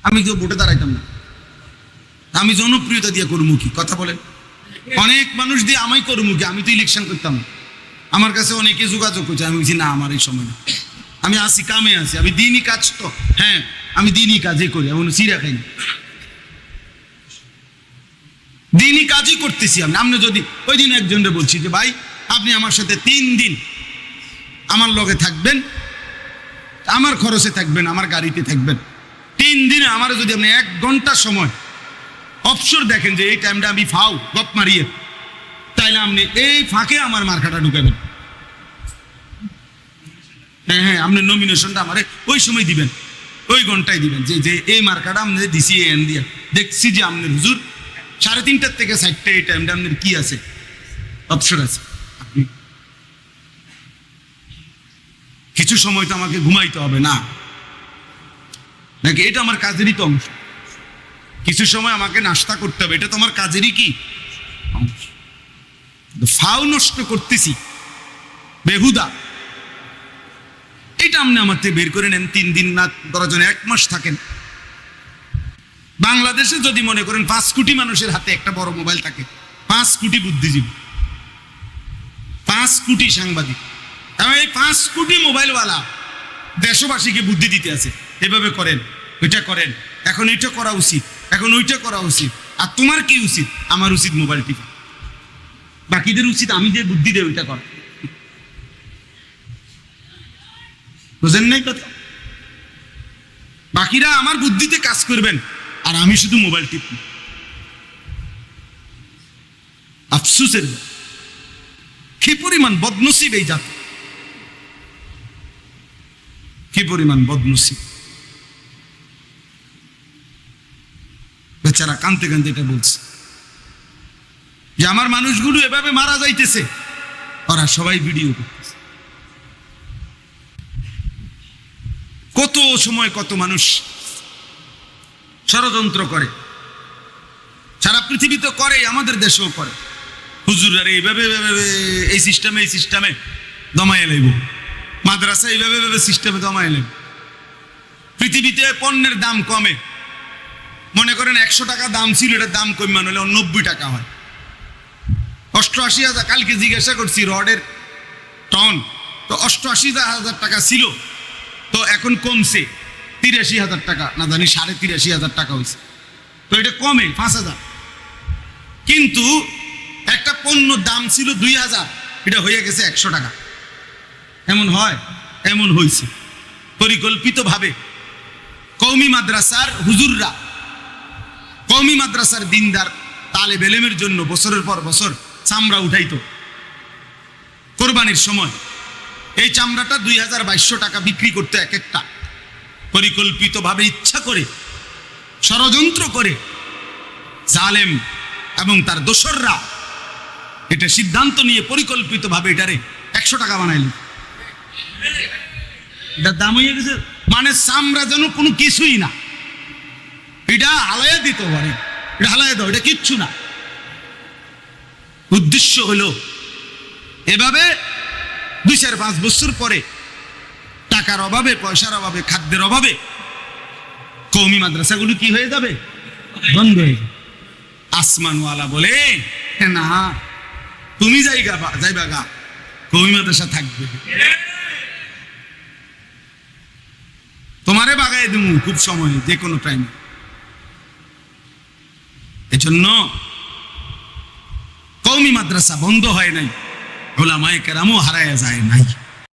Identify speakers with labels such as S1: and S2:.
S1: আমি কেউ ভোটে দাঁড়াইতাম না। আমি জনপ্রিয়তা দিয়ে করবো কি? কথা বলেন। অনেক মানুষ দিয়ে আমায় করবো কি? আমি তো ইলেকশন করতাম না। আমার কাছে অনেকে যোগাযোগ করছে, আমি বলছি না, আমার এই সময় না, আমি আসি কামে আছি, আমি দিনই কাজ তো, হ্যাঁ আমি দিনই কাজই করি, এমন চিরা খাইনি, দিনই কাজই করতেছি আমি। আপনি যদি ওই দিন একজনকে বলছি যে ভাই আপনি আমার সাথে 3 দিন আমার লগে থাকবেন, আমার খরচে থাকবেন, আমার গাড়িতে থাকবেন, 3 দিনে আমার যদি আপনি 1 ঘন্টা সময় অবসর দেখেন যে এই টাইমটা আমি ফাও গপ মারিয়ে, তাইলে আপনি এই ফাঁকে আমার মার্কাটা ঢুকাবেন। হ্যাঁ হ্যাঁ, আপনি নমিনেশনটা আমারে ওই সময় দিবেন, ওই ঘন্টায় দিবেন, যে যে এই মার্কাটা আপনি দিছি এন দিয়া দেখছি যে আপনার হুজুর 3:30 থেকে 4টা এই টাইমটা আপনার কি আছে, অবসর আছে। কিছু সময় তো আমাকে ঘুমাইতে হবে না নাকি? এটা আমার কাজেরই তো অংশ। কিছু সময় আমাকে নাস্তা করতে হবে, এটা তো আমার কাজেরই কি অংশ। ফাও নষ্ট করতেছি বেহুদা, এটা আপনি আমার থেকে বের করে নেন। 3 দিন না, 10 জন 1 মাস থাকেন। বাংলাদেশে যদি মনে করেন 5 কোটি মানুষের হাতে একটা বড় মোবাইল থাকে, 5 কোটি বুদ্ধিজীবী, 5 কোটি সাংবাদিক, এই 5 কোটি মোবাইলওয়ালা দেশবাসীকে বুদ্ধি দিতে আছে, এভাবে করেন, ওইটা করেন, এখন এইটা করা উচিত, এখন ওইটা করা উচিত। আর তোমার কি উচিত? আমার উচিত মোবাইল টিপা। বাকিদের উচিত আমি যে বুদ্ধি দেয় ওইটা করা। বুঝেন নাই কথা? বাকিরা আমার বুদ্ধিতে কাজ করবেন আর আমি শুধু মোবাইল টিপব। আফসোসের কি পরিমাণ বদনসিব এই জাতি, কি পরিমাণ বদনসিব। বেচারা কানতে কানতে এটা বলছে যে আমার মানুষগুলো এভাবে মারা যাইতেছে, ওরা সবাই ভিডিও করতেছে। কত সময় কত মানুষ ষড়যন্ত্র করে, সারা পৃথিবীতে করে, আমাদের দেশেও করে। হুজুররা এইভাবে এই সিস্টেমে দমায় লাইব, মাদ্রাসা এইভাবে সিস্টেমে দমায় লাইব। পৃথিবীতে পণ্যের দাম কমে, মনে করেন 100 টাকা দাম ছিল, এটার দাম কমান হলে 90 টাকা হয়। 88,000, কালকে জিজ্ঞাসা করছি রডের টন, তো 88,000 টাকা ছিল, তো এখন কমছে 83,000 টাকা, না জানি 83,500 টাকা হয়েছে। তো এটা কমে 5,000। কিন্তু একটা পণ্য দাম ছিল 2,000, এটা হয়ে গেছে 100 টাকা। এমন হয়? এমন হয়েছে পরিকল্পিতভাবে। কওমি মাদ্রাসার হুজুররা, কওমি মাদ্রাসার দিনদার তালেব ইলমের জন্য বছরের পর বছর চামড়া উঠাইতো কোরবানির সময়। এই চামড়াটা 2,200 টাকা বিক্রি করতে এক একটা। পরিকল্পিতভাবে, ইচ্ছা করে, ষড়যন্ত্র করে জালেম এবং তার দোসররা এটা সিদ্ধান্ত নিয়ে পরিকল্পিতভাবে এটারে 100 টাকা বানাইল। এটার দাম হয়ে গেছে, মানে চামড়া যেন কোনো কিছুই না, এটা হালাইয়া দিতে পারে, এটা হালাইয়া দাও, এটা কিচ্ছু না। উদ্দেশ্য হলো এভাবে 2-4-5 বছর পরে টাকার অভাবে, পয়সার অভাবে, খাদ্যের অভাবে কওমি মাদ্রাসাগুলো কি হয়ে যাবে? বন্ধ হয়ে যাবে। আসমানওয়ালা বলে না, তুমি যাইবা গা, কওমি মাদ্রাসা থাকবে, তোমারে বাগায় দেবো খুব সময়, যে কোনো টাইমে। এজন্য কওমি মাদ্রাসা বন্ধ হয় নাই, উলামায়ে কেরামও হারায়া যায় নাই।